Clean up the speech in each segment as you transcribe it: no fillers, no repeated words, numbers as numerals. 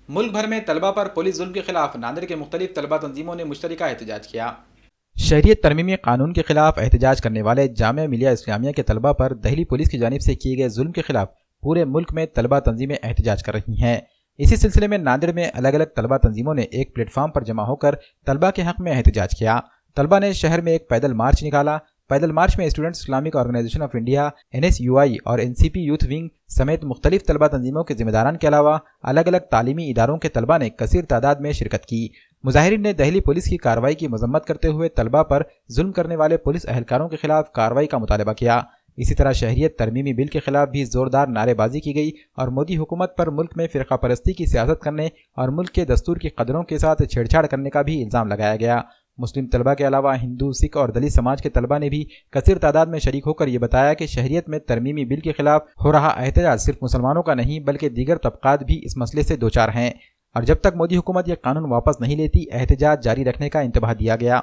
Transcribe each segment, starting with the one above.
मुल्क भर में तलबा पर पुलिस जुल्म के खिलाफ नांदेड़ के मुख्तलिफ तलबा तंजीमों ने मुश्तरका एहतजाज किया। शहरियत तरमीमी कानून के खिलाफ एहतजाज करने वाले जामिया मिलिया इस्लामिया के तलबा पर दिल्ली पुलिस की जानिब से किए गए जुल्म के खिलाफ पूरे मुल्क में तलबा तंजीमें एहतजाज कर रही हैं। इसी सिलसिले में नांदेड़ में अलग अलग तलबा तंजीमों ने एक प्लेटफॉर्म पर जमा होकर तलबा के हक में एहतजाज किया। तलबा ने शहर में एक पैदल मार्च निकाला। पैदल मार्च में students Islamic organisation of India, NSUI और NCP यूथ विंग समेत मुख्तलिफ तलबा तंजीमों के जिम्मेदारान के अलावा अलग अलग तालीमी इदारों के तलबा ने कसीर तादाद में शिरकत की। मुजाहिरीन ने दिल्ली पुलिस की कार्रवाई की मजम्मत करते हुए तलबा पर जुल्म करने वाले पुलिस एहलकारों के खिलाफ कार्रवाई का मुतालबा किया। इसी तरह शहरियत तरमीमी बिल के खिलाफ भी जोरदार नारेबाजी की गई और मोदी हुकूमत पर मुल्क में फ़िरका परस्ती की सियासत करने और मुल्क के दस्तूर की कदरों के साथ छेड़छाड़ करने का भी इल्ज़ाम लगाया गया। मुस्लिम तलबा के अलावा हिंदू, सिख और दलित समाज के तलबा ने भी कसीर तादाद में शरीक होकर ये बताया कि शहरियत में तरमीमी बिल के खिलाफ हो रहा एहतजाज सिर्फ मुसलमानों का नहीं बल्कि दीगर तबकात भी इस मसले से दो चार हैं और जब तक मोदी हुकूमत यह कानून वापस नहीं लेती एहतजाज जारी रखने का इंतबाह दिया गया।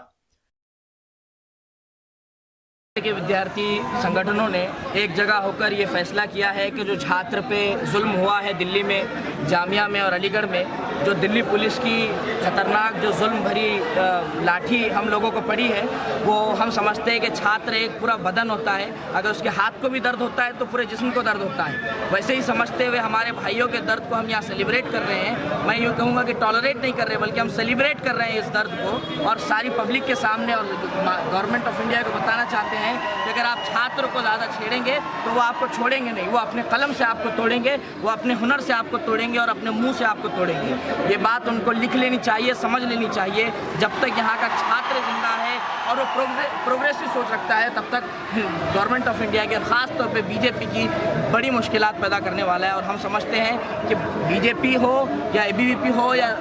के विद्यार्थी संगठनों ने एक जगह होकर ये फैसला किया है कि जो छात्र पे जुल्म हुआ है दिल्ली में, जामिया में और अलीगढ़ में, जो दिल्ली पुलिस की खतरनाक जो जुल्म भरी लाठी हम लोगों को पड़ी है, वो हम समझते हैं कि छात्र एक पूरा बदन होता है, अगर उसके हाथ को भी दर्द होता है तो पूरे जिस्म को दर्द होता है। वैसे ही समझते हुए हमारे भाइयों के दर्द को हम यहाँ सेलिब्रेट कर रहे हैं। मैं यूँ कहूँगा कि टॉलरेट नहीं कर रहे बल्कि हम सेलिब्रेट कर रहे हैं इस दर्द को और सारी पब्लिक के सामने और गवर्नमेंट ऑफ इंडिया को बताना चाहते हैं कि अगर आप छात्र को ज़्यादा छेड़ेंगे तो वो आपको छोड़ेंगे नहीं, वो अपने कलम से आपको तोड़ेंगे, वो अपने हुनर से आपको तोड़ेंगे और अपने मुंह से आपको तोड़ेंगे। ये बात उनको लिख लेनी चाहिए, समझ लेनी चाहिए। जब तक यहाँ का छात्र जिंदा है और वो प्रोग्रेसिव सोच रखता है तब तक गवर्नमेंट ऑफ इंडिया के ख़ास तौर पे बीजेपी की बड़ी मुश्किलात पैदा करने वाला है। और हम समझते हैं कि बीजेपी हो या ABVP हो या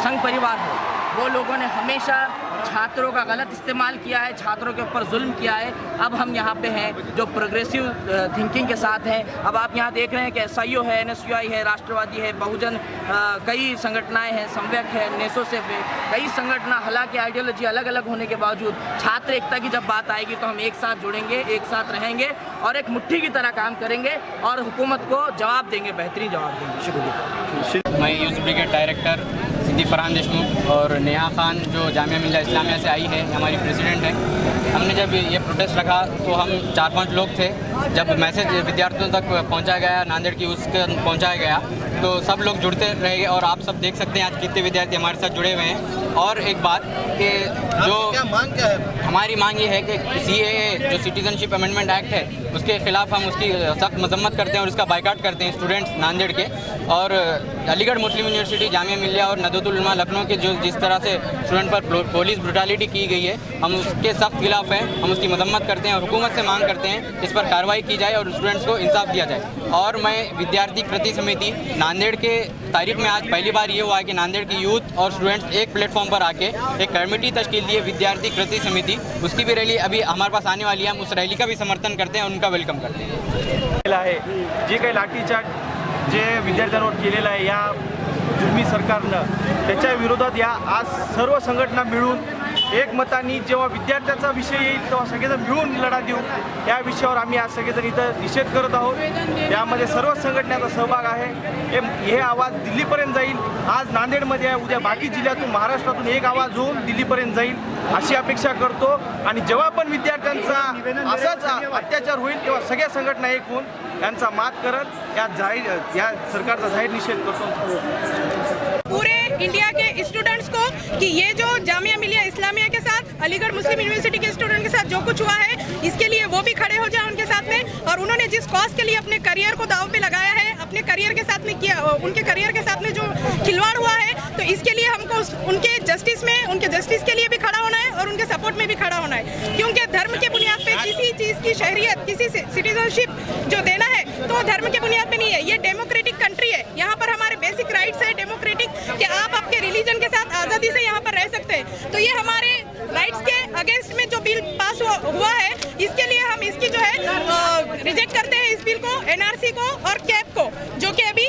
संघ परिवार हो, वो लोगों ने हमेशा छात्रों का गलत इस्तेमाल किया है, छात्रों के ऊपर जुल्म किया है। अब हम यहाँ पे हैं जो प्रोग्रेसिव थिंकिंग के साथ हैं। अब आप यहाँ देख रहे हैं कि SIO है, NSUI है, राष्ट्रवादी है, बहुजन, कई संगठनाएं हैं, संवेक है, नेसोसेफ है, कई संगठन। हालांकि आइडियोलॉजी अलग अलग होने के बावजूद छात्र एकता की जब बात आएगी तो हम एक साथ जुड़ेंगे, एक साथ रहेंगे और एक मुट्ठी की तरह काम करेंगे और हुकूमत को जवाब देंगे, बेहतरीन जवाब देंगे। शुक्रिया। मैं youth brigade director Siddique Farhan Deshmukh और नेहा खान जो जामिया मिलिया इस्लामिया से आई है, हमारी प्रेसिडेंट है। हमने जब ये प्रोटेस्ट रखा तो हम 4-5 लोग थे। जब मैसेज विद्यार्थियों तक पहुंचाया गया, नांदेड़ की उसके पहुंचाया गया, तो सब लोग जुड़ते रहे और आप सब देख सकते हैं आज कितने विद्यार्थी हमारे साथ जुड़े हुए हैं। और एक बात कि जो क्या है? हमारी मांग ये है कि CAA जो सिटीजनशिप अमेंडमेंट एक्ट है उसके खिलाफ हम उसकी सख्त मजम्मत करते हैं और उसका बाइकाट करते हैं स्टूडेंट्स नांदेड़ के। और अलीगढ़ मुस्लिम यूनिवर्सिटी, जामिया मिलिया और नदवतुल उलमा लखनऊ के जो जिस तरह से स्टूडेंट पर पुलिस ब्रुटलिटी की गई है, हम उसके सख्त खिलाफ हैं, हम उसकी मजम्मत करते हैं और हुकूमत से मांग करते हैं इस पर कार्रवाई की जाए और स्टूडेंट्स को इंसाफ दिया जाए। और मैं विद्यार्थी कृति समिति नांदेड़ के तारीख में आज पहली बार ये हुआ है कि नांदेड़ की यूथ और स्टूडेंट्स एक प्लेटफॉर्म पर आके एक कमेटी तश्कील दी है, विद्यार्थी कृति समिति। उसकी भी रैली अभी हमारे पास आने वाली है, हम उस रैली का भी समर्थन करते हैं और उनका वेलकम करते हैं। जे काही लाठीचार्ज जे विद्यार्थ्यांवर केलेला आहे या जुलमी सरकारनं, त्याच्या विरोधात या आज सर्व संघटना मिळून एकमताने जेव्हा विद्यार्थ्यांचा विषय येईल तेव्हा सगळेजण मिळून लढा देऊ। या विषयावर आम्ही आज सगळेजण इथं निषेध करत आहोत। यामध्ये सर्व संघटनांचा सहभाग आहे। हे आवाज दिल्लीपर्यंत जाईल। आज नांदेडमध्ये आहे, उद्या बाकी जिल्ह्यातून, महाराष्ट्रातून एक आवाज होऊन दिल्लीपर्यंत जाईल अशी अपेक्षा करतो। आणि जेव्हा पण विद्यार्थ्यांचा असाच अत्याचार होईल तेव्हा सगळ्या संघटना एक होऊन यांचा मात करत या सरकारचा जाहीर निषेध करतो। पूरे इंडिया के स्टूडेंट्स को कि ये जो जामिया मिलिया इस्लामिया के साथ, अलीगढ़ मुस्लिम यूनिवर्सिटी के स्टूडेंट के साथ जो कुछ हुआ है, इसके लिए वो भी खड़े हो जाए उनके साथ में। और उन्होंने जिस कॉज के लिए अपने करियर को दांव पे लगाया है, अपने करियर के साथ में किया, उनके करियर के साथ में जो खिलवाड़ हुआ है, तो इसके लिए हमको उनके जस्टिस के लिए भी खड़ा होना है और उनके सपोर्ट में भी खड़ा होना है। क्योंकि धर्म के बुनियाद पे किसी चीज़ की शहरियत, किसी सिटीजनशिप जो देना है तो धर्म के बुनियाद पे नहीं है। ये डेमोक्रेटिक कंट्री है, यहाँ पर हमारे बेसिक राइट्स है डेमोक्रेटिक, कि आप आपके रिलीजन के साथ आज़ादी से यहाँ पर रह सकते हैं। तो ये हमारे राइट्स के अगेंस्ट में जो बिल पास हुआ है, इसके लिए हम इसकी जो है रिजेक्ट करते हैं इस बिल को, NRC को और कैप को, जो कि अभी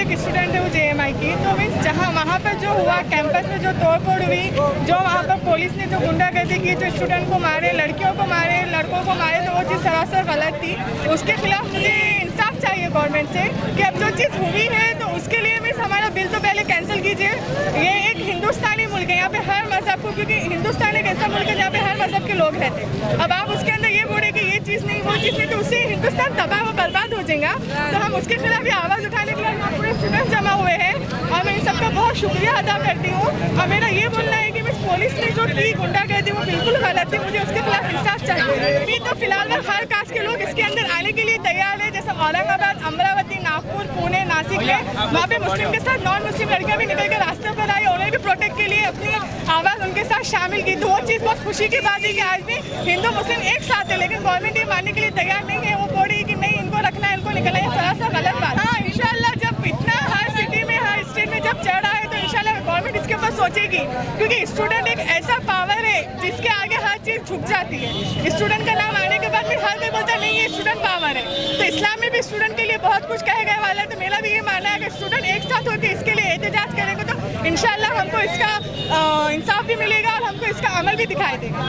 एक स्टूडेंट है वो JMI की। तो मीन्स जहाँ वहाँ पर जो हुआ, कैंपस में जो तोड़फोड़ हुई, जो वहाँ पर पुलिस ने जो गुंडागर्दी की, जो स्टूडेंट को मारे, लड़कियों को मारे, लड़कों को मारे, तो वो चीज़ सरासर गलत थी। उसके खिलाफ मुझे इंसाफ चाहिए। चाहिए गवर्नमेंट से कि अब जो चीज़ हुई है तो उसके लिए मीन्स हमारा बिल तो पहले कैंसिल कीजिए। ये एक हिंदुस्तानी मुल्क है, यहाँ पे हर मज़हब को, क्योंकि हिंदुस्तान एक ऐसा मुल्क है जहाँ पे हर मज़हब के लोग रहते हैं। अब आप उसके अंदर ये बोले कि ये चीज़ नहीं वो चीज़ नहीं, तो उससे हिंदुस्तान तबाह व बर्बाद हो जाएगा। तो हम उसके खिलाफ ये आवाज़ उठाने के लिए यहाँ पूरे स्टूडेंट्स जमा हुए हैं और मैं इन सबका बहुत शुक्रिया अदा करती हूँ। और मेरा ये बोलना है कि पुलिस ने जो की गुंडागर्दी वो बिल्कुल गलत है, मुझे उसके खिलाफ इंसाफ चाहिए। अभी तो फिलहाल हर कास्ट के लोग इसके अंदर आने के लिए तैयार है, जैसे औरंगाबाद, अमरावती, नागपुर, पुणे, नासिक में वहाँ पे मुस्लिम के साथ नॉन मुस्लिम लड़कियाँ भी निकल कर रास्ते पर आई, उन्हें भी प्रोटेक्ट के लिए अपनी आवाज़ उनके साथ शामिल की। तो वो चीज़ बहुत खुशी की बात है कि आज भी हिंदू मुस्लिम एक साथ है, लेकिन गवर्नमेंट ये मानने के लिए तैयार नहीं है। वो बोल रही है कि नहीं इनको रखना है, इनको निकलना है, थोड़ा सा गलत बात। हाँ, इंशाल्लाह जब इतना हर सिटी में हर स्टेट में जब चढ़ रहा है तो इंशाल्लाह गवर्नमेंट इसके ऊपर सोचेगी, क्योंकि स्टूडेंट एक ऐसा पावर है जिसके आगे हर चीज़ झुक जाती है। स्टूडेंट का नाम आने के बाद फिर हर कोई बोलता नहीं है स्टूडेंट पावर है। तो इस्लाम में भी स्टूडेंट के लिए बहुत कुछ कहे गए वाला है। तो मेरा भी ये मानना है कि स्टूडेंट एक साथ होकर इसके लिए एहतजाज करेंगे तो इंशाल्लाह हमको इसका इंसाफ भी मिलेगा और हमको इसका अमल भी दिखाई देगा।